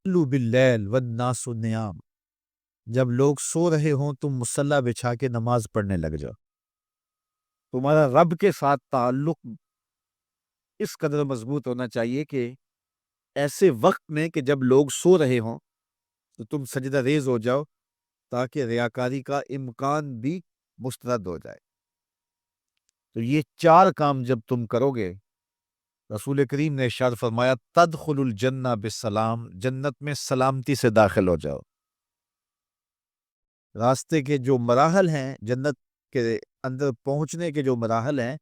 صلوا باللیل والناس نیام، جب لوگ سو رہے ہوں تم مصلی بچھا کے نماز پڑھنے لگ جاؤ۔ تمہارا رب کے ساتھ تعلق اس قدر مضبوط ہونا چاہیے کہ ایسے وقت میں کہ جب لوگ سو رہے ہوں تو تم سجدہ ریز ہو جاؤ، تاکہ ریاکاری کا امکان بھی مسترد ہو جائے۔ تو یہ 4 کام جب تم کرو گے، رسول کریم نے ارشاد فرمایا تدخل الجنہ بالسلام، جنت میں سلامتی سے داخل ہو جاؤ۔ راستے کے جو مراحل ہیں، جنت کے اندر پہنچنے کے جو مراحل ہیں،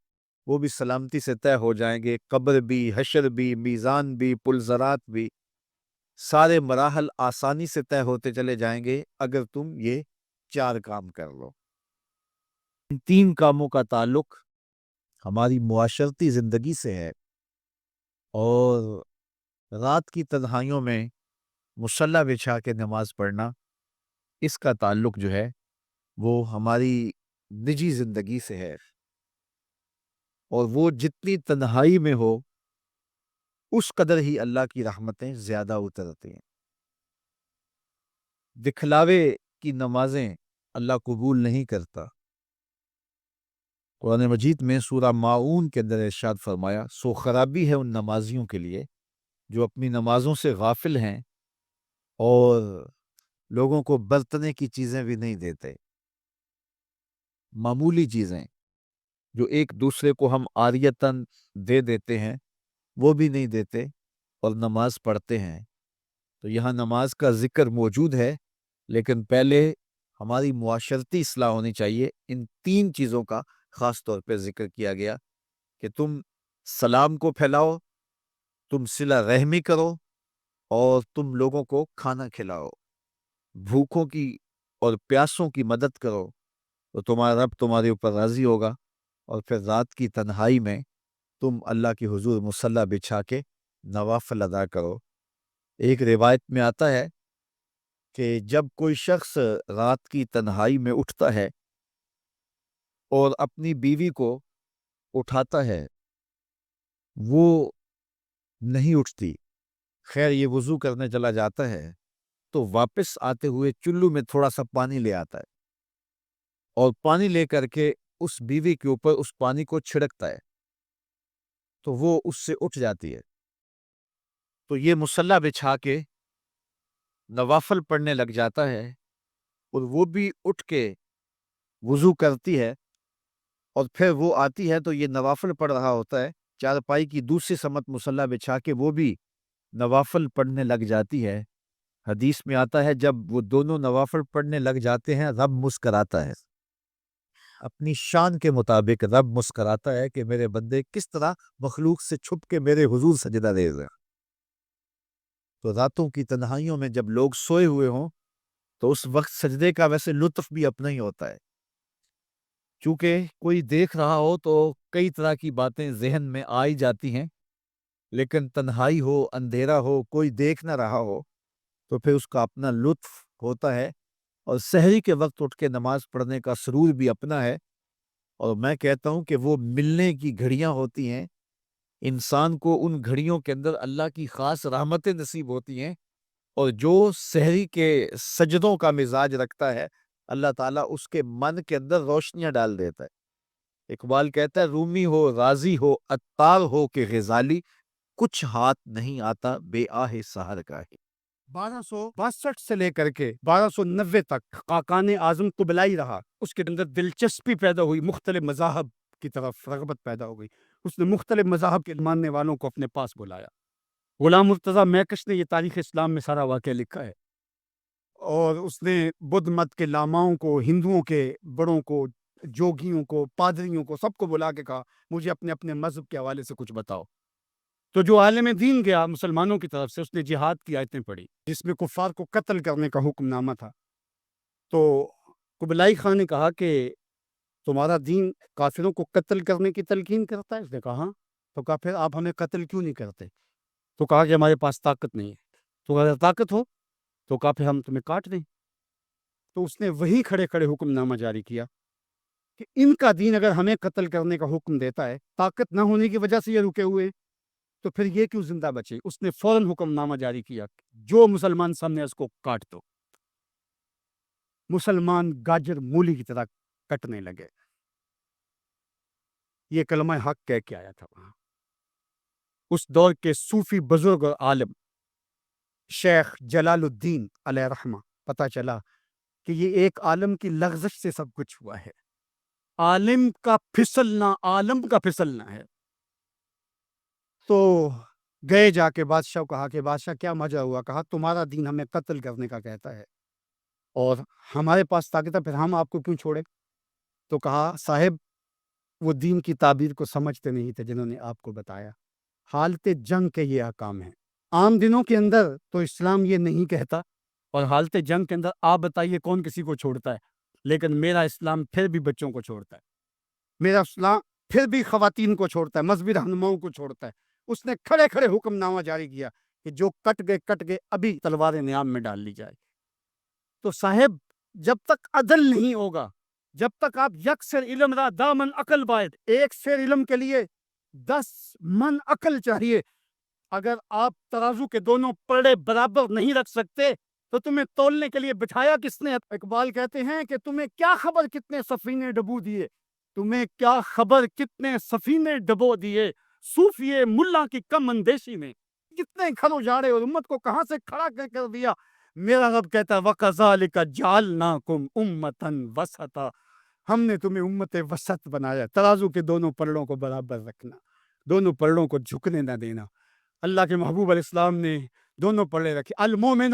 وہ بھی سلامتی سے طے ہو جائیں گے۔ قبر بھی، حشر بھی، میزان بھی، پلزرات بھی، سارے مراحل آسانی سے طے ہوتے چلے جائیں گے اگر تم یہ 4 کام کر لو۔ ان 3 کاموں کا تعلق ہماری معاشرتی زندگی سے ہے، اور رات کی تنہائیوں میں مصلی بچھا کے نماز پڑھنا، اس کا تعلق جو ہے وہ ہماری نجی زندگی سے ہے، اور وہ جتنی تنہائی میں ہو اس قدر ہی اللہ کی رحمتیں زیادہ اترتی ہیں۔ دکھلاوے کی نمازیں اللہ قبول نہیں کرتا۔ قرآن مجید میں سورہ ماعون کے اندر ارشاد فرمایا سو خرابی ہے ان نمازیوں کے لیے جو اپنی نمازوں سے غافل ہیں اور لوگوں کو برتنے کی چیزیں بھی نہیں دیتے، معمولی چیزیں جو ایک دوسرے کو ہم عاریتاً دے دیتے ہیں وہ بھی نہیں دیتے اور نماز پڑھتے ہیں۔ تو یہاں نماز کا ذکر موجود ہے، لیکن پہلے ہماری معاشرتی اصلاح ہونی چاہیے۔ ان 3 چیزوں کا خاص طور پہ ذکر کیا گیا کہ تم سلام کو پھیلاؤ، تم صلہ رحمی کرو، اور تم لوگوں کو کھانا کھلاؤ، بھوکوں کی اور پیاسوں کی مدد کرو، تو تمہارا رب تمہارے اوپر راضی ہوگا۔ اور پھر رات کی تنہائی میں تم اللہ کی حضور مصلی بچھا کے نوافل ادا کرو۔ ایک روایت میں آتا ہے کہ جب کوئی شخص رات کی تنہائی میں اٹھتا ہے اور اپنی بیوی کو اٹھاتا ہے، وہ نہیں اٹھتی، خیر یہ وضو کرنے چلا جاتا ہے تو واپس آتے ہوئے چلو میں تھوڑا سا پانی لے آتا ہے، اور پانی لے کر کے اس بیوی کے اوپر اس پانی کو چھڑکتا ہے تو وہ اس سے اٹھ جاتی ہے۔ تو یہ مصلی بچھا کے نوافل پڑھنے لگ جاتا ہے، اور وہ بھی اٹھ کے وضو کرتی ہے، اور پھر وہ آتی ہے تو یہ نوافل پڑھ رہا ہوتا ہے، چارپائی کی دوسری سمت مصلی بچھا کے وہ بھی نوافل پڑھنے لگ جاتی ہے۔ حدیث میں آتا ہے جب وہ دونوں نوافل پڑھنے لگ جاتے ہیں رب مسکراتا ہے، اپنی شان کے مطابق رب مسکراتا ہے کہ میرے بندے کس طرح مخلوق سے چھپ کے میرے حضور سجدہ ریز ہیں۔ تو راتوں کی تنہائیوں میں جب لوگ سوئے ہوئے ہوں تو اس وقت سجدے کا ویسے لطف بھی اپنا ہی ہوتا ہے، چونکہ کوئی دیکھ رہا ہو تو کئی طرح کی باتیں ذہن میں آئی جاتی ہیں، لیکن تنہائی ہو، اندھیرا ہو، کوئی دیکھ نہ رہا ہو تو پھر اس کا اپنا لطف ہوتا ہے، اور سحری کے وقت اٹھ کے نماز پڑھنے کا سرور بھی اپنا ہے۔ اور میں کہتا ہوں کہ وہ ملنے کی گھڑیاں ہوتی ہیں، انسان کو ان گھڑیوں کے اندر اللہ کی خاص رحمتیں نصیب ہوتی ہیں، اور جو سحری کے سجدوں کا مزاج رکھتا ہے اللہ تعالیٰ اس کے من کے اندر روشنیاں ڈال دیتا ہے۔ اقبال کہتا ہے رومی ہو، رازی ہو، عطار ہو کہ غزالی، کچھ ہاتھ نہیں آتا بے آہ سحر کا ہی۔ 1262 سے لے کر کے 1290 تک خاقان اعظم قبلائی رہا، اس کے اندر دلچسپی پیدا ہوئی، مختلف مذاہب کی طرف رغبت پیدا ہو گئی، اس نے مختلف مذاہب کے ماننے والوں کو اپنے پاس بلایا۔ غلام مرتضیٰ میکش نے یہ تاریخ اسلام میں سارا واقعہ لکھا ہے، اور اس نے بدھ مت کے لاماؤں کو، ہندوؤں کے بڑوں کو، جوگیوں کو، پادریوں کو، سب کو بلا کے کہا مجھے اپنے اپنے مذہب کے حوالے سے کچھ بتاؤ۔ تو جو عالم دین گیا مسلمانوں کی طرف سے، اس نے جہاد کی آیتیں پڑھی جس میں کفار کو قتل کرنے کا حکم نامہ تھا۔ تو قبلائی خان نے کہا کہ تمہارا دین کافروں کو قتل کرنے کی تلقین کرتا ہے؟ اس نے کہا ہاں۔ تو کہا پھر آپ ہمیں قتل کیوں نہیں کرتے؟ تو کہا کہ ہمارے پاس طاقت نہیں ہے۔ تو اگر طاقت ہو تو کہا پھر ہم تمہیں کاٹ دیں۔ تو اس نے وہیں کھڑے کھڑے حکم نامہ جاری کیا کہ ان کا دین اگر ہمیں قتل کرنے کا حکم دیتا ہے، طاقت نہ ہونے کی وجہ سے یہ رکے ہوئے، تو پھر یہ کیوں زندہ بچے؟ اس نے فوراً حکم نامہ جاری کیا، جو مسلمان سامنے اس کو کاٹ دو۔ مسلمان گاجر مولی کی طرح کٹنے لگے۔ یہ کلمہ حق کہہ کے آیا تھا وہاں۔ اس دور کے صوفی بزرگ اور عالم شیخ جلال الدین علیہ رحمہ، پتہ چلا کہ یہ ایک عالم کی لغزش سے سب کچھ ہوا ہے۔ عالم کا پھسلنا عالم کا پھسلنا ہے۔ تو گئے جا کے بادشاہ کو کہا کہ بادشاہ کیا ماجرا ہوا؟ کہا تمہارا دین ہمیں قتل کرنے کا کہتا ہے اور ہمارے پاس طاقت ہے، پھر ہم آپ کو کیوں چھوڑے؟ تو کہا صاحب وہ دین کی تعبیر کو سمجھتے نہیں تھے جنہوں نے آپ کو بتایا۔ حالت جنگ کے یہ احکام ہیں۔ عام دنوں کے اندر تو اسلام یہ نہیں کہتا، اور حالت جنگ کے اندر آپ بتائیے کون کسی کو چھوڑتا ہے؟ لیکن میرا اسلام پھر بھی بچوں کو چھوڑتا ہے، میرا اسلام پھر بھی خواتین کو چھوڑتا ہے، مذہبی رہنماؤں کو چھوڑتا ہے۔ اس نے کھڑے کھڑے حکم نامہ جاری کیا کہ جو کٹ گئے ابھی تلوار نیام میں ڈال لی جائے۔ تو صاحب جب تک عدل نہیں ہوگا، جب تک آپ یکسر علم را دامن عقل باید، ایک سیر علم کے لیے 10 من عقل چاہیے۔ اگر آپ ترازو کے دونوں پلڑے برابر نہیں رکھ سکتے تو تمہیں تولنے کے لیے بٹھایا کس نے؟ اقبال کہتے ہیں کہ تمہیں کیا خبر کتنے سفینے ڈبو دیے، تمہیں کیا خبر کتنے سفینے ڈبو دیے، صوفیے ملا کی کم اندیشی نے کتنے گھر اجاڑے اور امت کو کہاں سے کھڑا کر دیا۔ میرا رب کہتا ہے وَكَذَلِكَ جَعَلْنَاكُمْ أُمَّةً وَسَطًا، ہم نے تمہیں امت وسط بنایا۔ ترازو کے دونوں پلڑوں کو برابر رکھنا، دونوں پلڑوں کو جھکنے نہ دینا۔ اللہ کے محبوب علیہ السلام نے دونوں پلڑے رکھے۔ المومن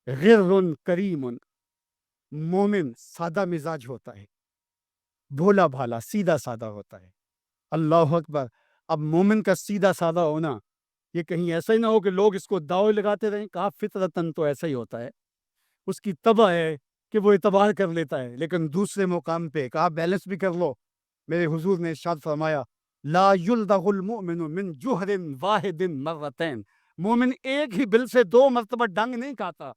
غر کریم، مومن سادہ مزاج ہوتا ہے، بھولا بھالا سیدھا سادہ ہوتا ہے۔ اللہ اکبر۔ اب مومن کا سیدھا سادہ ہونا یہ کہیں ایسا ہی نہ ہو کہ لوگ اس کو داؤ لگاتے رہیں۔ کہا فطرتاً تو ایسا ہی ہوتا ہے، اس کی طبع ہے کہ وہ اعتبار کر لیتا ہے، لیکن دوسرے مقام پہ کہا بیلنس بھی کر لو۔ میرے حضور نے ارشاد فرمایا لا یلدغ المؤمن من جوہر واحد مرتین، مومن ایک ہی بل سے 2 مرتبہ ڈنگ نہیں کھاتا۔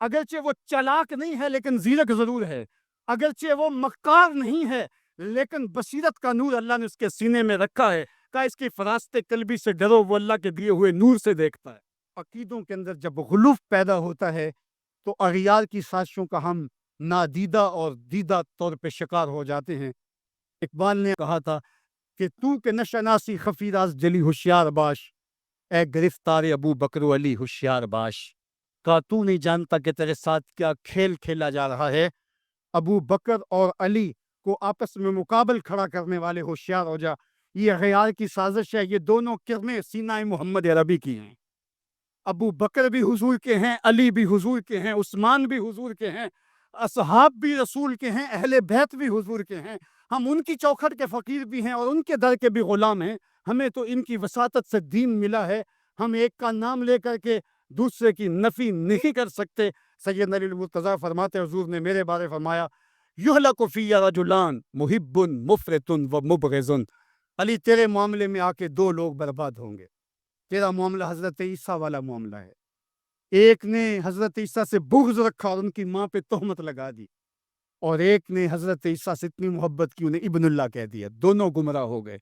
اگرچہ وہ چلاک نہیں ہے لیکن زیرک ضرور ہے، اگرچہ وہ مکار نہیں ہے لیکن بصیرت کا نور اللہ نے اس کے سینے میں رکھا ہے۔ کہا اس کی فراست قلبی سے ڈرو، وہ اللہ کے دیے ہوئے نور سے دیکھتا ہے۔ عقیدوں کے اندر جب غلوف پیدا ہوتا ہے تو اغیار کی سازشوں کا ہم نادیدہ اور دیدہ طور پہ شکار ہو جاتے ہیں۔ اقبال نے کہا تھا کہ تو کہ نشناسی خفی راز جلی ہوشیار باش، اے گرفتار ابو بکر و علی ہوشیار باش۔ کہا تو نہیں جانتا کہ تیرے ساتھ کیا کھیل کھیلا جا رہا ہے؟ ابو بکر اور علی کو آپس میں مقابل کھڑا کرنے والے ہوشیار ہو جا۔ یہ اغیار کی سازش ہے، یہ دونوں کرنیں سینہ محمد عربی کی ہیں۔ ابو بکر بھی حضور کے ہیں، علی بھی حضور کے ہیں، عثمان بھی حضور کے ہیں، اصحاب بھی رسول کے ہیں، اہل بیت بھی حضور کے ہیں۔ ہم ان کی چوکھٹ کے فقیر بھی ہیں اور ان کے در کے بھی غلام ہیں۔ ہمیں تو ان کی وساطت سے دین ملا ہے، ہم ایک کا نام لے کر کے دوسرے کی نفی نہیں کر سکتے۔ سیدنا علی المرتضیٰ فرماتے حضور نے میرے بارے فرمایا یہلک فی رجلان محب مفرط و مبغض، علی تیرے معاملے میں آ کے 2 لوگ برباد ہوں گے۔ تیرا معاملہ حضرت عیسیٰ والا معاملہ ہے، ایک نے حضرت عیسیٰ سے بغض رکھا اور ان کی ماں پہ تہمت لگا دی، اور ایک نے حضرت عیسیٰ سے اتنی محبت کی انہیں ابن اللہ کہہ دیا، دونوں گمراہ ہو گئے۔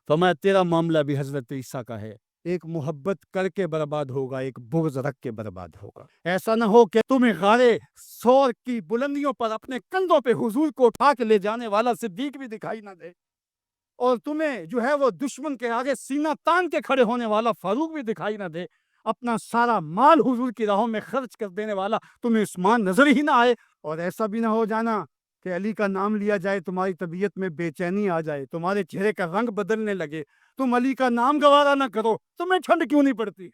فرمایا تیرا معاملہ بھی حضرت عیسیٰ کا ہے، ایک محبت کر کے برباد ہوگا، ایک بغض رکھ کے برباد ہوگا۔ ایسا نہ ہو کہ تمہیں غارے سور کی بلندیوں پر اپنے کندھوں پہ حضور کو اٹھا کے لے جانے والا صدیق بھی دکھائی نہ دے، اور تمہیں جو ہے وہ دشمن کے آگے سینہ تان کے کھڑے ہونے والا فاروق بھی دکھائی نہ دے، اپنا سارا مال حضور کی راہوں میں خرچ کر دینے والا تمہیں عثمان نظر ہی نہ آئے، اور ایسا بھی نہ ہو جانا کہ علی کا نام لیا جائے تمہاری طبیعت میں بے چینی آ جائے، تمہارے چہرے کا رنگ بدلنے لگے، تم علی کا نام گوارا نہ کرو۔ تمہیں ٹھنڈ کیوں نہیں پڑتی؟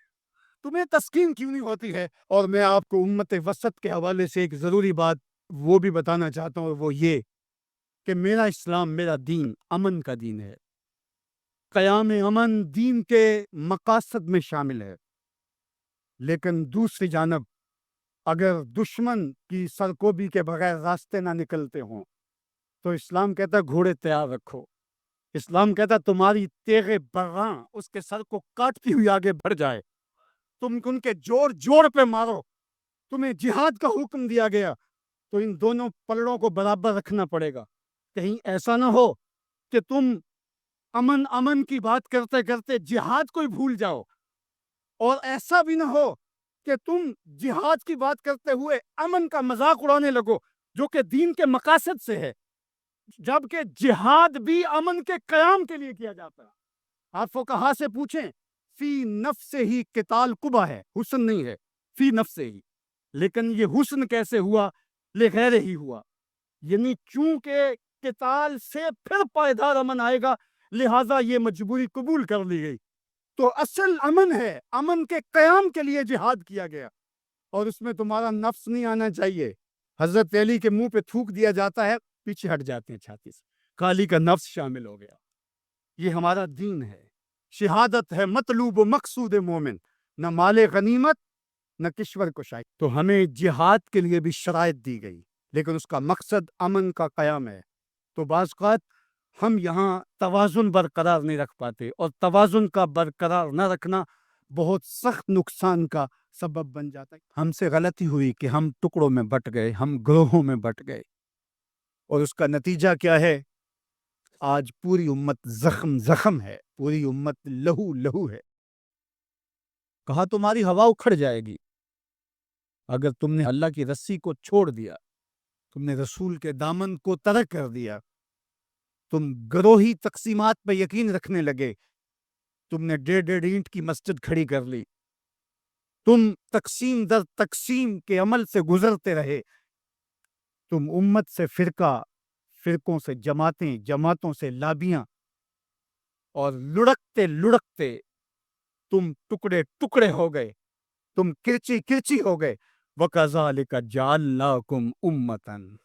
تمہیں تسکین کیوں نہیں ہوتی ہے؟ اور میں آپ کو امت وسط کے حوالے سے ایک ضروری بات وہ بھی بتانا چاہتا ہوں، اور وہ یہ کہ میرا اسلام، میرا دین امن کا دین ہے، قیام امن دین کے مقاصد میں شامل ہے۔ لیکن دوسری جانب اگر دشمن کی سرکوبی کے بغیر راستے نہ نکلتے ہوں تو اسلام کہتا ہے گھوڑے تیار رکھو۔ اسلام کہتا ہے تمہاری تیغ برّاں اس کے سر کو کاٹتی ہوئی آگے بڑھ جائے، تم ان کے جوڑ جوڑ پہ مارو۔ تمہیں جہاد کا حکم دیا گیا تو ان دونوں پلڑوں کو برابر رکھنا پڑے گا۔ کہیں ایسا نہ ہو کہ تم امن کی بات کرتے کرتے جہاد کو ہی بھول جاؤ۔ اور ایسا بھی نہ ہو کہ تم جہاد کی بات کرتے ہوئے امن کا مذاق اڑانے لگو، جو کہ دین کے مقاصد سے ہے، جبکہ جہاد بھی امن کے قیام کے لیے کیا جاتا ہے۔ آپ فقہا سے پوچھیں، فی نفس ہی قتال قبح ہے، حسن نہیں ہے، فی نفس ہی، لیکن یہ حسن کیسے ہوا؟ لغیر ہی ہوا، یعنی چونکہ قتال سے پھر پائیدار امن آئے گا، لہٰذا یہ مجبوری قبول کر لی گئی۔ تو اصل امن ہے، امن کے قیام کے لیے جہاد کیا گیا، اور اس میں تمہارا نفس نہیں آنا چاہیے۔ حضرت علی کے منہ پہ تھوک دیا جاتا ہے، پیچھے ہٹ جاتے ہیں چھاتی سے، کالی کا نفس شامل ہو گیا۔ یہ ہمارا دین ہے، شہادت ہے مطلوب و مقصود مومن، نہ مال غنیمت نہ کشور کشائی۔ تو ہمیں جہاد کے لیے بھی شرائط دی گئی، لیکن اس کا مقصد امن کا قیام ہے۔ تو بعض اوقات ہم یہاں توازن برقرار نہیں رکھ پاتے، اور توازن کا برقرار نہ رکھنا بہت سخت نقصان کا سبب بن جاتا ہے۔ ہم سے غلطی ہوئی کہ ہم ٹکڑوں میں بٹ گئے، ہم گروہوں میں بٹ گئے، اور اس کا نتیجہ کیا ہے؟ آج پوری امت زخم زخم ہے، پوری امت لہو لہو ہے۔ کہا تمہاری ہوا اکھڑ جائے گی اگر تم نے اللہ کی رسی کو چھوڑ دیا، تم نے رسول کے دامن کو ترک کر دیا، تم گروہی تقسیمات پہ یقین رکھنے لگے، تم نے 1.5 اینٹ کی مسجد کھڑی کر لی، تم تقسیم در تقسیم کے عمل سے گزرتے رہے، تم امت سے فرقہ، فرقوں سے جماعتیں، جماعتوں سے لابیاں، اور لڑکتے لڑکتے تم ٹکڑے ٹکڑے ہو گئے، تم کرچی کرچی ہو گئے۔ وَكَذَلِكَ جَعَلْنَاكُمْ أُمَّةً،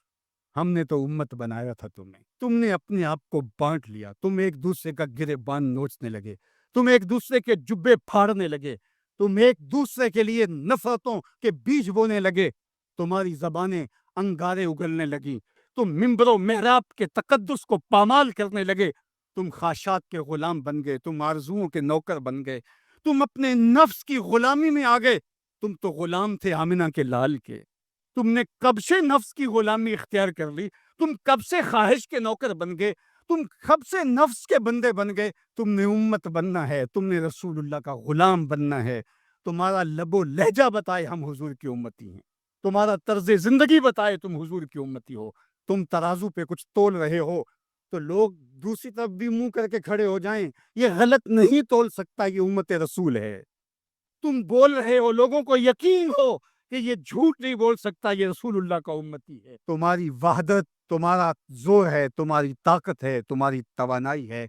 ہم نے تو امت بنایا تھا تمہیں، تم نے اپنے آپ کو بانٹ لیا، تم ایک دوسرے کا گریبان نوچنے لگے، تم ایک دوسرے کے جبے پھاڑنے لگے، تم ایک دوسرے کے لیے نفرتوں کے بیج بونے لگے، تمہاری زبانیں انگارے اگلنے لگی، تم منبر و محراب کے تقدس کو پامال کرنے لگے، تم خواہشات کے غلام بن گئے، تم آرزوؤں کے نوکر بن گئے، تم اپنے نفس کی غلامی میں آ گئے۔ تم تو غلام تھے آمنہ کے لال کے، تم نے کب سے نفس کی غلامی اختیار کر لی، تم کب سے خواہش کے نوکر بن گئے، تم کب سے نفس کے بندے بن گئے۔ تم نے امت بننا ہے، تم نے رسول اللہ کا غلام بننا ہے۔ تمہارا لب و لہجہ بتائے ہم حضور کی امتی ہیں، تمہارا طرز زندگی بتائے تم حضور کی امتی ہو۔ تم ترازو پہ کچھ تول رہے ہو تو لوگ دوسری طرف بھی منہ کر کے کھڑے ہو جائیں، یہ غلط نہیں تول سکتا، یہ امت رسول ہے۔ تم بول رہے ہو، لوگوں کو یقین ہو کہ یہ جھوٹ نہیں بول سکتا، یہ رسول اللہ کا امتی ہے۔ تمہاری وحدت، تمہارا زور ہے، تمہاری طاقت ہے، تمہاری توانائی ہے۔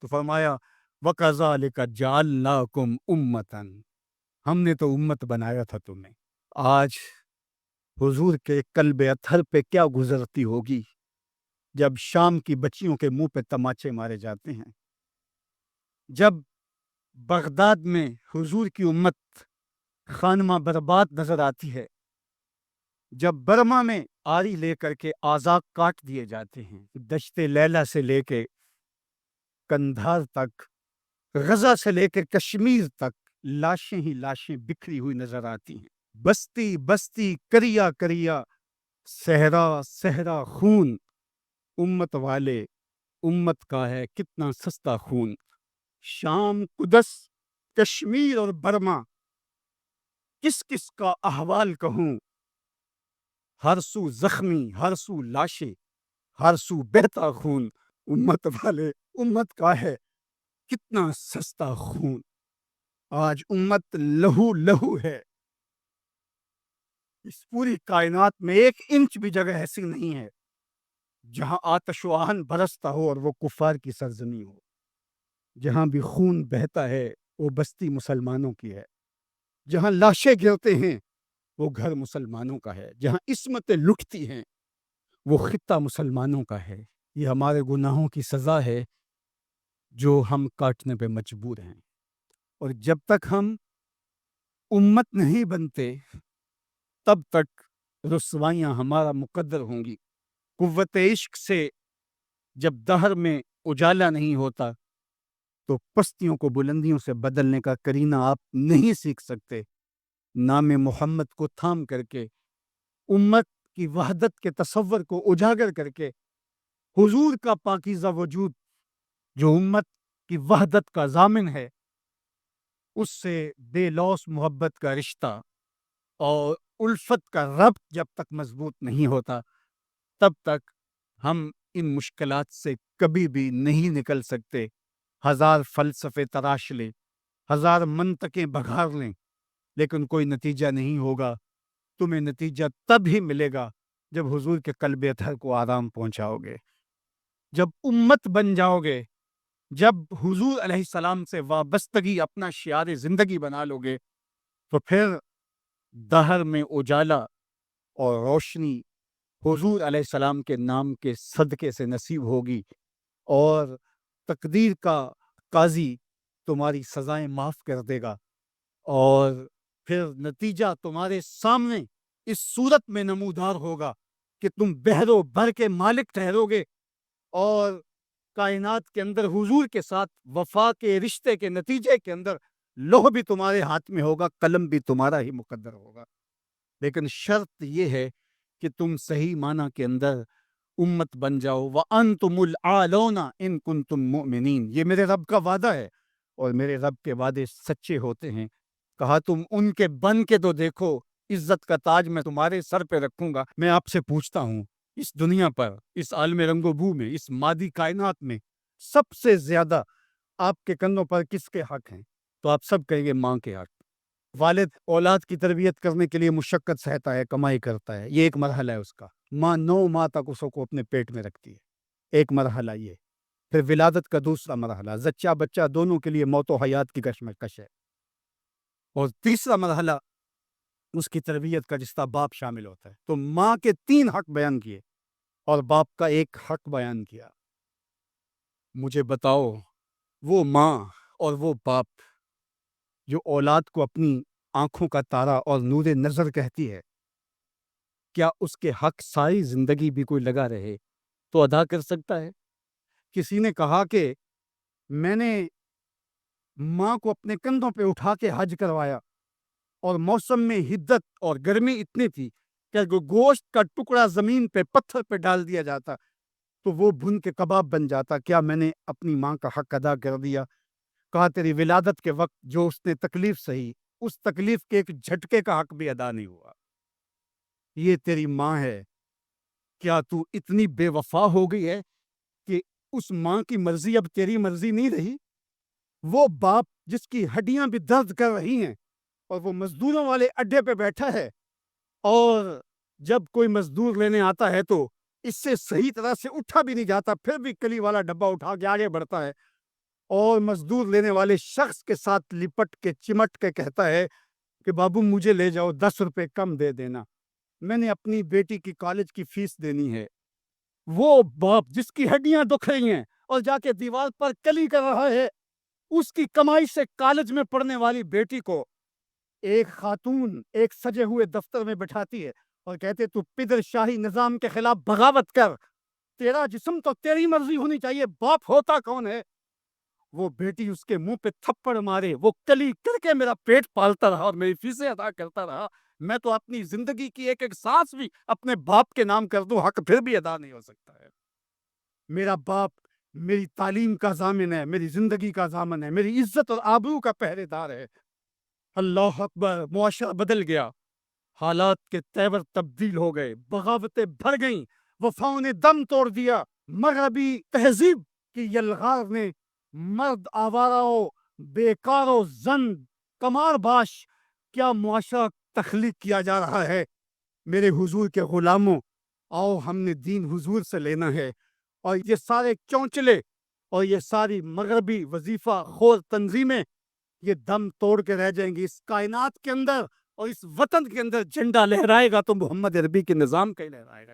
تو فرمایا وَكَذَلِكَ جَعَلْنَاكُمْ أُمَّةً، ہم نے تو امت بنایا تھا تمہیں۔ آج حضور کے قلب اطہر پہ کیا گزرتی ہوگی جب شام کی بچیوں کے منہ پہ تماچے مارے جاتے ہیں، جب بغداد میں حضور کی امت خانمہ برباد نظر آتی ہے، جب برما میں آری لے کر کے اعضاء کاٹ دیے جاتے ہیں، دشت لیلہ سے لے کے کندھار تک، غزہ سے لے کے کشمیر تک لاشیں ہی لاشیں بکھری ہوئی نظر آتی ہیں، بستی بستی کریا کریا، صحرا صحرا خون، امت والے، امت کا ہے کتنا سستا خون۔ شام، قدس، کشمیر اور برما، کس کس کا احوال کہوں، ہر سو زخمی، ہر سو لاشیں، ہر سو بہتا خون، امت والے، امت کا ہے کتنا سستا خون۔ آج امت لہو لہو ہے، اس پوری کائنات میں 1 انچ بھی جگہ ایسی نہیں ہے جہاں آتش و آہن برستا ہو اور وہ کفار کی سرزمین ہو۔ جہاں بھی خون بہتا ہے وہ بستی مسلمانوں کی ہے، جہاں لاشیں گرتے ہیں وہ گھر مسلمانوں کا ہے، جہاں عصمتیں لٹتی ہیں وہ خطہ مسلمانوں کا ہے۔ یہ ہمارے گناہوں کی سزا ہے جو ہم کاٹنے پہ مجبور ہیں، اور جب تک ہم امت نہیں بنتے تب تک رسوائیاں ہمارا مقدر ہوں گی۔ قوت عشق سے جب دہر میں اجالا نہیں ہوتا تو پستیوں کو بلندیوں سے بدلنے کا کرینہ آپ نہیں سیکھ سکتے۔ نام محمد کو تھام کر کے، امت کی وحدت کے تصور کو اجاگر کر کے، حضور کا پاکیزہ وجود جو امت کی وحدت کا ضامن ہے، اس سے بے لوث محبت کا رشتہ اور الفت کا ربط جب تک مضبوط نہیں ہوتا، تب تک ہم ان مشکلات سے کبھی بھی نہیں نکل سکتے۔ ہزار فلسفے تراش لیں، ہزار منطقیں بگھار لیں، لیکن کوئی نتیجہ نہیں ہوگا۔ تمہیں نتیجہ تب ہی ملے گا جب حضور کے قلب اطہر کو آرام پہنچاؤ گے، جب امت بن جاؤ گے، جب حضور علیہ السلام سے وابستگی اپنا شعار زندگی بنا لو گے، تو پھر دہر میں اجالا اور روشنی حضور علیہ السلام کے نام کے صدقے سے نصیب ہوگی، اور تقدیر کا قاضی تمہاری سزائیں معاف کر دے گا، اور پھر نتیجہ تمہارے سامنے اس صورت میں نمودار ہوگا کہ تم بحر و بر کے مالک ٹھہرو گے، اور کائنات کے اندر حضور کے ساتھ وفا کے رشتے کے نتیجے کے اندر لوح بھی تمہارے ہاتھ میں ہوگا، قلم بھی تمہارا ہی مقدر ہوگا۔ لیکن شرط یہ ہے کہ تم صحیح معنی کے اندر امت بن جاؤ۔ وَأَنْتُمُ الْأَعْلَوْنَ إِن كُنتُم مُؤْمِنِينَ، یہ میرے رب کا وعدہ ہے، اور میرے رب کے وعدے سچے ہوتے ہیں۔ کہا تم ان کے بن کے تو دیکھو، عزت کا تاج میں تمہارے سر پہ رکھوں گا۔ میں آپ سے پوچھتا ہوں، اس دنیا پر، اس عالم رنگ و بو میں، اس مادی کائنات میں سب سے زیادہ آپ کے کندھوں پر کس کے حق ہیں؟ تو آپ سب کہیں گے ماں کے حق۔ والد اولاد کی تربیت کرنے کے لیے مشقت سہتا ہے، کمائی کرتا ہے، یہ ایک مرحلہ ہے اس کا۔ ماں 9 ماہ تک اس کو اپنے پیٹ میں رکھتی ہے، ایک مرحلہ یہ۔ پھر ولادت کا دوسرا مرحلہ، زچہ بچہ دونوں کے لیے موت و حیات کی کشمکش ہے۔ اور تیسرا مرحلہ اس کی تربیت کا، جس کا باپ شامل ہوتا ہے۔ تو ماں کے 3 حق بیان کیے اور باپ کا ایک حق بیان کیا۔ مجھے بتاؤ، وہ ماں اور وہ باپ جو اولاد کو اپنی آنکھوں کا تارا اور نور نظر کہتی ہے، کیا اس کے حق ساری زندگی بھی کوئی لگا رہے تو ادا کر سکتا ہے؟ کسی نے کہا کہ میں نے ماں کو اپنے کندھوں پہ اٹھا کے حج کروایا، اور موسم میں حدت اور گرمی اتنی تھی کہ اگر گوشت کا ٹکڑا زمین پہ پتھر پہ ڈال دیا جاتا تو وہ بھن کے کباب بن جاتا۔ کیا میں نے اپنی ماں کا حق ادا کر دیا؟ کہا تیری ولادت کے وقت جو اس نے تکلیف سہی، اس تکلیف کے ایک جھٹکے کا حق بھی ادا نہیں ہوا۔ یہ تیری ماں ہے، کیا تو اتنی بے وفا ہو گئی ہے کہ اس ماں کی مرضی اب تیری مرضی نہیں رہی؟ وہ باپ جس کی ہڈیاں بھی درد کر رہی ہیں، اور وہ مزدوروں والے اڈے پہ بیٹھا ہے، اور جب کوئی مزدور لینے آتا ہے تو اس سے صحیح طرح سے اٹھا بھی نہیں جاتا، پھر بھی کلی والا ڈبہ اٹھا کے آگے بڑھتا ہے، اور مزدور لینے والے شخص کے ساتھ لپٹ کے چمٹ کے کہتا ہے کہ بابو مجھے لے جاؤ، 10 روپے کم دے دینا، میں نے اپنی بیٹی کی کالج کی فیس دینی ہے۔ وہ باپ جس کی ہڈیاں دکھ رہی ہیں اور جا کے دیوار پر کلی کر رہا ہے، اس کی کمائی سے کالج میں پڑھنے والی بیٹی کو ایک خاتون ایک سجے ہوئے دفتر میں بٹھاتی ہے اور کہتے تو پدر شاہی نظام کے خلاف بغاوت کر، تیرا جسم تو تیری مرضی ہونی چاہیے، باپ ہوتا کون ہے؟ وہ بیٹی اس کے منہ پہ تھپڑ مارے، وہ کلی کر کے میرا پیٹ پالتا رہا اور میری فیسیں ادا کرتا رہا، میں تو اپنی زندگی کی ایک ایک سانس بھی اپنے باپ کے نام کر دوں، حق پھر بھی ادا نہیں ہو سکتا ہے۔ میرا باپ میری تعلیم کا ضامن ہے، میری زندگی کا ضامن ہے، میری عزت اور آبرو کا پہرے دار ہے۔ اللہ اکبر، معاشرہ بدل گیا، حالات کے تیور تبدیل ہو گئے، بغاوتیں بھر گئیں، وفاؤں نے دم توڑ دیا، مغربی تہذیب کی یلغار نے مرد آواروں، بیکاروں، زن کمار باش کیا معاشرہ تخلیق کیا جا رہا ہے۔ میرے حضور کے غلاموں، آؤ ہم نے دین حضور سے لینا ہے، اور یہ سارے چونچلے اور یہ ساری مغربی وظیفہ خور تنظیمیں یہ دم توڑ کے رہ جائیں گی۔ اس کائنات کے اندر اور اس وطن کے اندر جھنڈا لہرائے گا تو محمد عربی کے نظام کا ہی لہرائے گا۔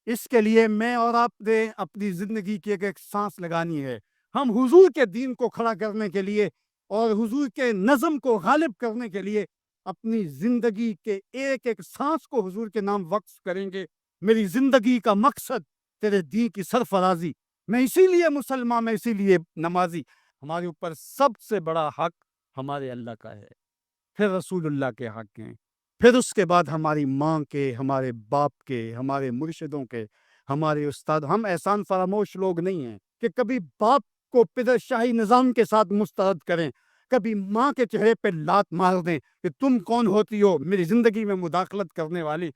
اس کے لیے میں اور آپ نے اپنی زندگی کی ایک ایک سانس لگانی ہے۔ ہم حضور کے دین کو کھڑا کرنے کے لیے اور حضور کے نظم کو غالب کرنے کے لیے اپنی زندگی کے ایک ایک سانس کو حضور کے نام وقف کریں گے۔ میری زندگی کا مقصد تیرے دین کی سرفرازی، میں اسی لیے مسلمان، میں اسی لیے نمازی۔ ہمارے اوپر سب سے بڑا حق ہمارے اللہ کا ہے، پھر رسول اللہ کے حق ہیں، پھر اس کے بعد ہماری ماں کے، ہمارے باپ کے، ہمارے مرشدوں کے، ہمارے استاد۔ ہم احسان فراموش لوگ نہیں ہیں کہ کبھی باپ کو پدر شاہی نظام کے ساتھ مسترد کریں، کبھی ماں کے چہرے پہ لات مار دیں کہ تم کون ہوتی ہو میری زندگی میں مداخلت کرنے والی.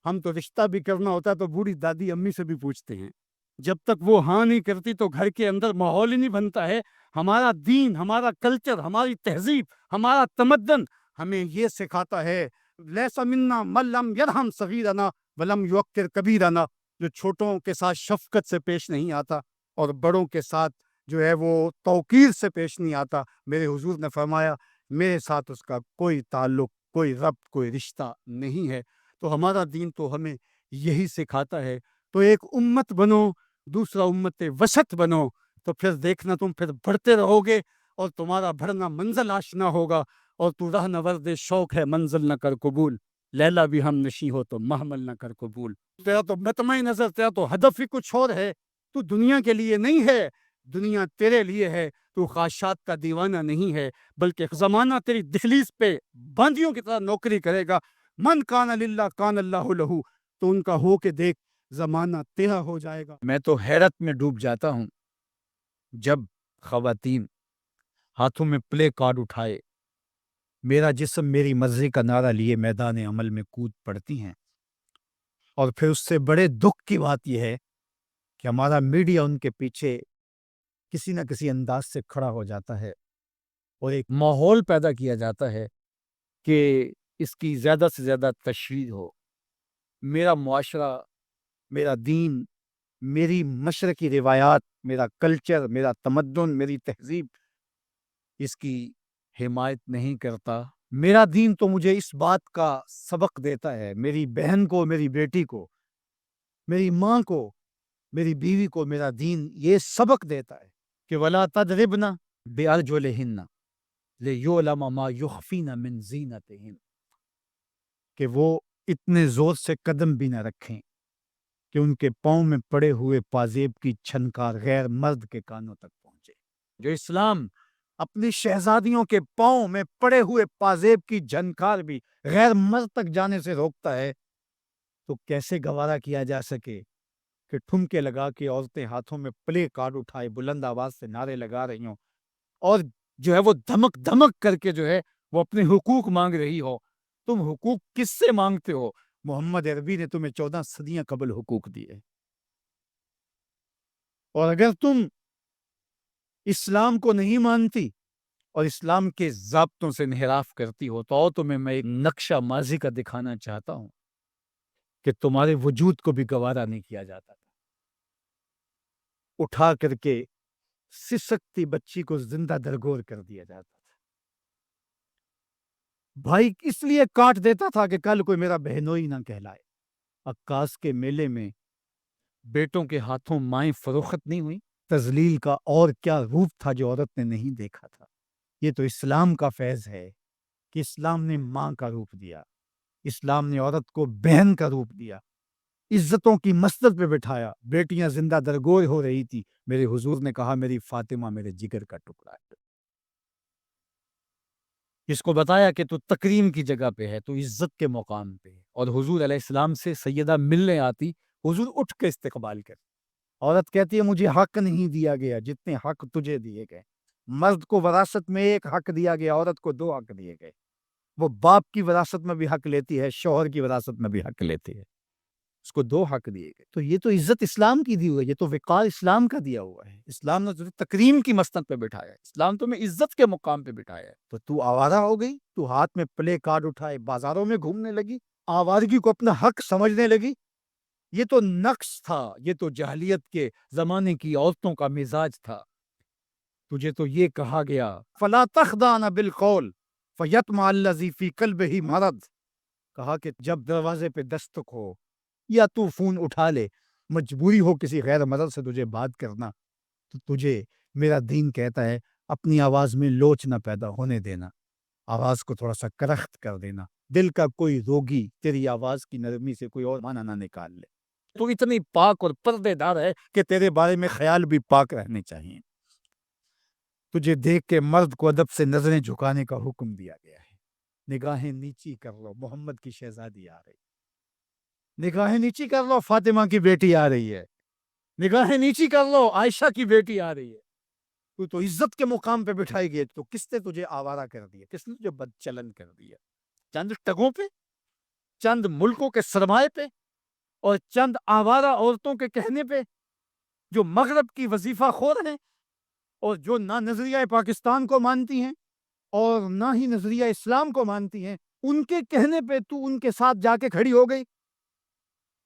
ہم تو رشتہ بھی کرنا ہوتا ہے تو بوڑھی دادی امی سے بھی پوچھتے ہیں. جب تک وہ ہاں نہیں کرتی تو گھر کے اندر ماحول ہی نہیں بنتا ہے. ہمارا دین، ہمارا کلچر، ہماری تہذیب، ہمارا تمدن ہمیں یہ سکھاتا ہے لیس منا من لم یرحم صغیرنا ولم یوقر کبیرنا، جو چھوٹوں کے ساتھ شفقت سے پیش نہیں آتا اور بڑوں کے ساتھ جو ہے وہ توقیر سے پیش نہیں آتا. میرے حضور نے فرمایا میرے ساتھ اس کا کوئی تعلق، کوئی ربط، کوئی رشتہ نہیں ہے. تو ہمارا دین تو ہمیں یہی سکھاتا ہے. تو ایک امت بنو، دوسرا امت وسط بنو، تو پھر دیکھنا تم پھر بڑھتے رہو گے اور تمہارا بڑھنا منزل آشنا ہوگا. اور تو راہ نورد شوق ہے منزل نہ کر قبول، لیلا بھی ہم نشیں ہو تو محمل نہ کر قبول. تیرا تو مطمع نظر، تیرا تو ہدف ہی کچھ اور ہے. تو دنیا کے لیے نہیں ہے، دنیا تیرے لیے ہے. تو خواہشات کا دیوانہ نہیں ہے، بلکہ زمانہ تیری دہلیز پہ باندیوں کی طرح نوکری کرے گا. من کان للہ کان اللہ لہو، تو ان کا ہو کے دیکھ زمانہ تیرا ہو جائے گا. میں تو حیرت میں ڈوب جاتا ہوں جب خواتین ہاتھوں میں پلے کارڈ اٹھائے میرا جسم میری مرضی کا نعرہ لیے میدان عمل میں کود پڑتی ہیں. اور پھر اس سے بڑے دکھ کی بات یہ ہے کہ ہمارا میڈیا ان کے پیچھے کسی نہ کسی انداز سے کھڑا ہو جاتا ہے اور ایک ماحول پیدا کیا جاتا ہے کہ اس کی زیادہ سے زیادہ تشہیر ہو. میرا معاشرہ، میرا دین، میری مشرقی روایات، میرا کلچر، میرا تمدن، میری تہذیب اس کی حمایت نہیں کرتا. میرا دین تو مجھے اس بات کا سبق دیتا ہے، میری بہن کو، میری بیٹی کو، میری ماں کو، میری بیوی کو میرا دین یہ سبق دیتا ہے کہ وَلَا تَضْرِبْنَ بِأَرْجُلِهِنَّ لِيُعْلَمَ مَا يُخْفِينَ مِنْ زِينَتِهِنَّ، کہ وہ اتنے زور سے قدم بھی نہ رکھیں کہ ان کے پاؤں میں پڑے ہوئے پازیب کی چھنکار غیر مرد کے کانوں تک پہنچے. جو اسلام اپنی شہزادیوں کے پاؤں میں پڑے ہوئے پازیب کی جھنکار بھی غیر مرد تک جانے سے روکتا ہے، تو کیسے گوارا کیا جا سکے کہ ٹھمکے لگا کے عورتیں ہاتھوں میں پلے کارڈ اٹھائے بلند آواز سے نعرے لگا رہی ہوں اور جو ہے وہ دھمک دھمک کر کے جو ہے وہ اپنے حقوق مانگ رہی ہو. تم حقوق کس سے مانگتے ہو؟ محمد عربی نے تمہیں 14 صدیاں قبل حقوق دیے. اور اگر تم اسلام کو نہیں مانتی اور اسلام کے ضابطوں سے انحراف کرتی ہو تو تمہیں میں ایک نقشہ ماضی کا دکھانا چاہتا ہوں کہ تمہارے وجود کو بھی گوارا نہیں کیا جاتا تھا. اٹھا کر کے سسکتی بچی کو زندہ درگور کر دیا جاتا تھا. بھائی اس لیے کاٹ دیتا تھا کہ کل کوئی میرا بہنوئی نہ کہلائے. عکاس کے میلے میں بیٹوں کے ہاتھوں مائیں فروخت نہیں ہوئی. تذلیل کا اور کیا روپ تھا جو عورت نے نہیں دیکھا تھا. یہ تو اسلام کا فیض ہے کہ اسلام نے ماں کا روپ دیا، اسلام نے عورت کو بہن کا روپ دیا، عزتوں کی مسند پہ بٹھایا. بیٹیاں زندہ درگور ہو رہی تھی، میرے حضور نے کہا میری فاطمہ میرے جگر کا ٹکڑا ہے. اس کو بتایا کہ تو تکریم کی جگہ پہ ہے، تو عزت کے مقام پہ ہے. اور حضور علیہ السلام سے سیدہ ملنے آتی، حضور اٹھ کے استقبال کر. عورت کہتی ہے مجھے حق نہیں دیا گیا جتنے حق تجھے دیے گئے. مرد کو وراثت میں ایک حق دیا گیا، عورت کو 2 حق دیے گئے. وہ باپ کی وراثت میں بھی حق لیتی ہے، شوہر کی وراثت میں بھی حق لیتی ہے. اس کو 2 حق دیے گئے. تو یہ تو عزت اسلام کی دی ہوئی ہے، یہ تو وقار اسلام کا دیا ہوا ہے. اسلام نے تجھے تکریم کی مسند پہ بٹھایا ہے، اسلام تمہیں عزت کے مقام پہ بٹھایا ہے. تو آوارہ ہو گئی، تو ہاتھ میں پلے کارڈ اٹھائے بازاروں میں گھومنے لگی، آوارگی کو اپنا حق سمجھنے لگی. یہ تو نقص تھا، یہ تو جاہلیت کے زمانے کی عورتوں کا مزاج تھا. تجھے تو یہ کہا گیا فَلَا تَخْضَعْنَ بِالْقَوْلِ فَيَطْمَعَ الَّذِي فِي قَلْبِهِ مَرَضٌ. کہا کہ جب دروازے پہ دستک ہو یا تو فون اٹھا لے، مجبوری ہو کسی غیر مرد سے تجھے بات کرنا، تو تجھے میرا دین کہتا ہے اپنی آواز میں لوچ نہ پیدا ہونے دینا، آواز کو تھوڑا سا کرخت کر دینا. دل کا کوئی روگی تیری آواز کی نرمی سے کوئی اور معنی نہ نکال لے. تو اتنی پاک اور پردے دار ہے کہ تیرے بارے میں خیال بھی پاک رہنے چاہیے. تجھے دیکھ کے مرد کو ادب سے نظریں جھکانے کا حکم دیا گیا ہے. نگاہیں نیچی کر لو، محمد کی شہزادی آ رہی. نگاہیں نیچی کر لو، فاطمہ کی بیٹی آ رہی ہے. نگاہیں نیچی کر لو، عائشہ کی بیٹی آ رہی ہے. تو عزت کے مقام پہ بٹھائی گئی، تو کس نے تجھے آوارہ کر دیا؟ کس نے تجھے بدچلن کر دیا؟ چند ٹگوں پہ، چند ملکوں کے سرمائے پہ، اور چند آوارہ عورتوں کے کہنے پہ، جو مغرب کی وظیفہ خور ہیں اور جو نہ نظریہ پاکستان کو مانتی ہیں اور نہ ہی نظریہ اسلام کو مانتی ہیں، ان کے کہنے پہ تو ان کے ساتھ جا کے کھڑی ہو گئی۔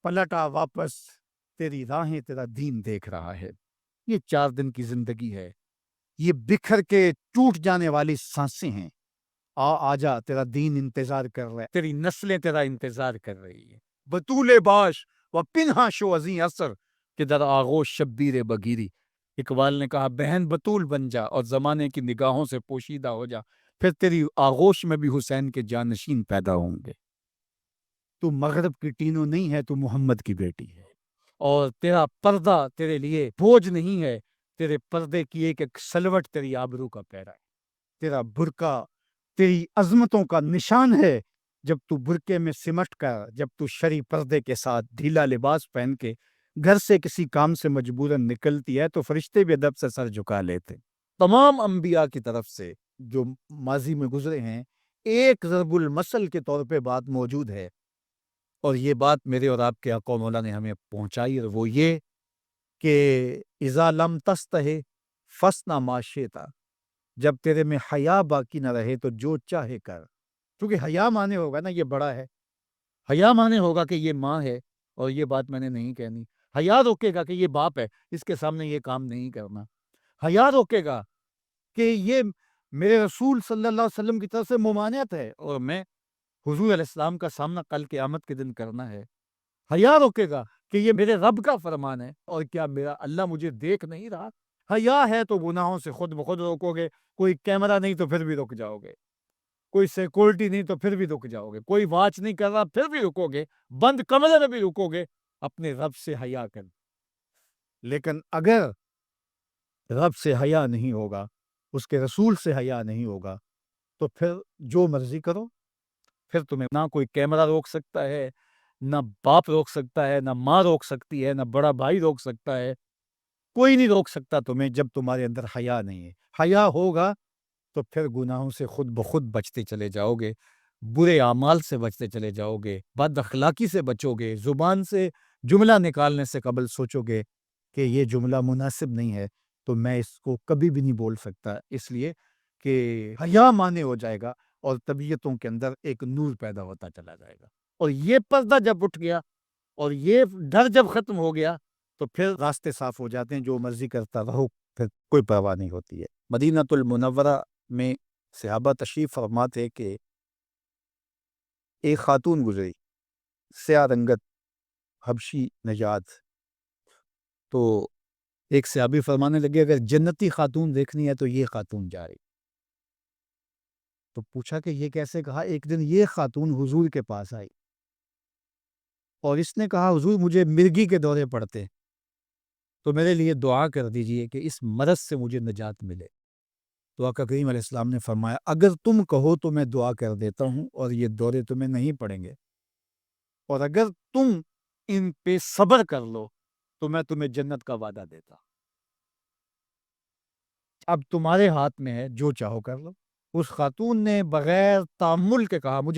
پلٹا واپس، تیری راہیں تیرا دین دیکھ رہا ہے۔ یہ 4 دن کی زندگی ہے، یہ بکھر کے ٹوٹ جانے والی سانسیں ہیں۔ آجا، تیرا دین انتظار کر رہا ہے، تیری نسلیں تیرا انتظار کر رہی ہے۔ بطول باش و پنہا شو ازیں اثر کہ در آغوش شبیر بگیری۔ اقبال نے کہا بہن بطول بن جا اور زمانے کی نگاہوں سے پوشیدہ ہو جا، پھر تیری آغوش میں بھی حسین کے جانشین پیدا ہوں گے۔ تو مغرب کی ٹینو نہیں ہے، تو محمد کی بیٹی ہے، اور تیرا پردہ تیرے لیے بوجھ نہیں ہے، تیرے پردے کی ایک ایک سلوٹ تیری آبرو کا پیرا ہے۔ تیرا برقع تیری عظمتوں کا نشان ہے۔ جب تو برقعے میں سمٹ کر، جب تو شرعی پردے کے ساتھ ڈھیلا لباس پہن کے گھر سے کسی کام سے مجبوراً نکلتی ہے، تو فرشتے بھی ادب سے سر جھکا لیتے۔ تمام انبیاء کی طرف سے جو ماضی میں گزرے ہیں، ایک ضرب المثل کے طور پہ بات موجود ہے، اور یہ بات میرے اور آپ کے آقا و مولا نے ہمیں پہنچائی، اور وہ یہ کہ اذا لم تستحی فاصنع ما شئت، جب تیرے میں حیا باقی نہ رہے تو جو چاہے کر۔ کیونکہ حیا مانے ہوگا نا یہ بڑا ہے، حیا مانے ہوگا کہ یہ ماں ہے اور یہ بات میں نے نہیں کہنی، حیا روکے گا کہ یہ باپ ہے، اس کے سامنے یہ کام نہیں کرنا، حیا روکے گا کہ یہ میرے رسول صلی اللہ علیہ وسلم کی طرف سے ممانعت ہے اور میں حضور علیہ السلام کا سامنا کل قیامت کے دن کرنا ہے۔ حیا روکے گا کہ یہ میرے رب کا فرمان ہے، اور کیا میرا اللہ مجھے دیکھ نہیں رہا؟ حیا ہے تو گناہوں سے خود بخود روکو گے، کوئی کیمرہ نہیں تو پھر بھی رک جاؤ گے، کوئی سیکورٹی نہیں تو پھر بھی رک جاؤ گے، کوئی واچ نہیں کر رہا پھر بھی رکو گے، بند کمرے میں بھی رکو گے، اپنے رب سے حیا کر۔ لیکن اگر رب سے حیا نہیں ہوگا، اس کے رسول سے حیا نہیں ہوگا، تو پھر جو مرضی کرو، پھر تمہیں نہ کوئی کیمرہ روک سکتا ہے، نہ باپ روک سکتا ہے، نہ ماں روک سکتی ہے، نہ بڑا بھائی روک سکتا ہے، کوئی نہیں روک سکتا تمہیں جب تمہارے اندر حیا نہیں ہے۔ حیا ہوگا تو پھر گناہوں سے خود بخود بچتے چلے جاؤ گے، برے اعمال سے بچتے چلے جاؤ گے، بد اخلاقی سے بچو گے، زبان سے جملہ نکالنے سے قبل سوچو گے کہ یہ جملہ مناسب نہیں ہے، تو میں اس کو کبھی بھی نہیں بول سکتا، اس لیے کہ حیا مانے ہو جائے گا اور طبیعتوں کے اندر ایک نور پیدا ہوتا چلا جائے گا۔ اور یہ پردہ جب اٹھ گیا اور یہ ڈر جب ختم ہو گیا تو پھر راستے صاف ہو جاتے ہیں، جو مرضی کرتا رہو، پھر کوئی پرواہ نہیں ہوتی ہے۔ مدینہ المنورہ میں صحابہ تشریف فرما تھے کہ ایک خاتون گزری، سیاہ رنگت، حبشی نژاد، تو ایک صحابی فرمانے لگے اگر جنتی خاتون دیکھنی ہے تو یہ خاتون جا رہی۔ تو پوچھا کہ یہ کیسے؟ کہا ایک دن یہ خاتون حضور کے پاس آئی اور اس نے کہا حضور مجھے مرگی کے دورے پڑتے، تو میرے لیے دعا کر دیجئے کہ اس مرض سے مجھے نجات ملے۔ تو آقا کریم علیہ السلام نے فرمایا اگر تم کہو تو میں دعا کر دیتا ہوں اور یہ دورے تمہیں نہیں پڑیں گے، اور اگر تم ان پہ صبر کر لو تو میں تمہیں جنت کا وعدہ دیتا۔ اب تمہارے ہاتھ میں ہے، جو چاہو کر لو۔ اس خاتون نے بغیر تامل کے کہا مجھے